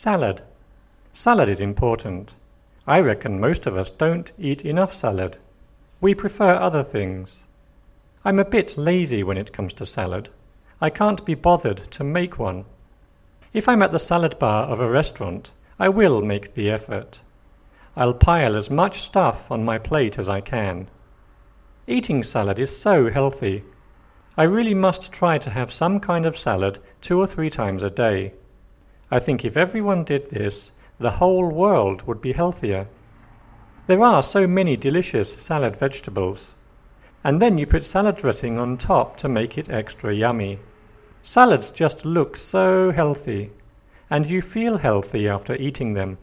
Salad. Salad is important. I reckon most of us don't eat enough salad. We prefer other things. I'm a bit lazy when it comes to salad. I can't be bothered to make one. If I'm at the salad bar of a restaurant, I will make the effort. I'll pile as much stuff on my plate as I can. Eating salad is so healthy. I really must try to have some kind of salad 2 or 3 times a day. I think if everyone did this, the whole world would be healthier. There are so many delicious salad vegetables. And then you put salad dressing on top to make it extra yummy. Salads just look so healthy, and you feel healthy after eating them.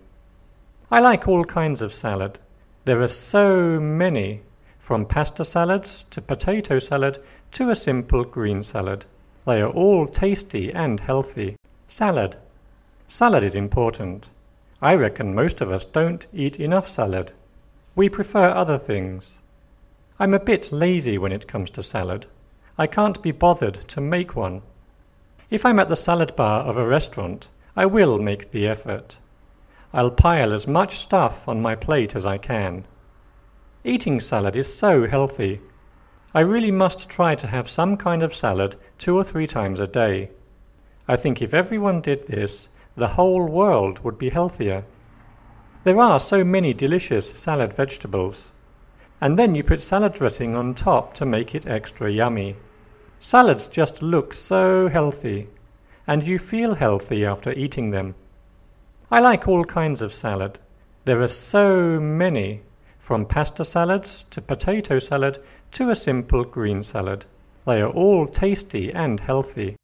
I like all kinds of salad. There are so many, from pasta salads to potato salad to a simple green salad. They are all tasty and healthy. Salad. Salad is important. I reckon most of us don't eat enough salad. We prefer other things. I'm a bit lazy when it comes to salad. I can't be bothered to make one. If I'm at the salad bar of a restaurant, I will make the effort. I'll pile as much stuff on my plate as I can. Eating salad is so healthy. I really must try to have some kind of salad 2 or 3 times a day. I think if everyone did this, the whole world would be healthier. There are so many delicious salad vegetables. And then you put salad dressing on top to make it extra yummy. Salads just look so healthy, and you feel healthy after eating them. I like all kinds of salad. There are so many, from pasta salads to potato salad to a simple green salad. They are all tasty and healthy.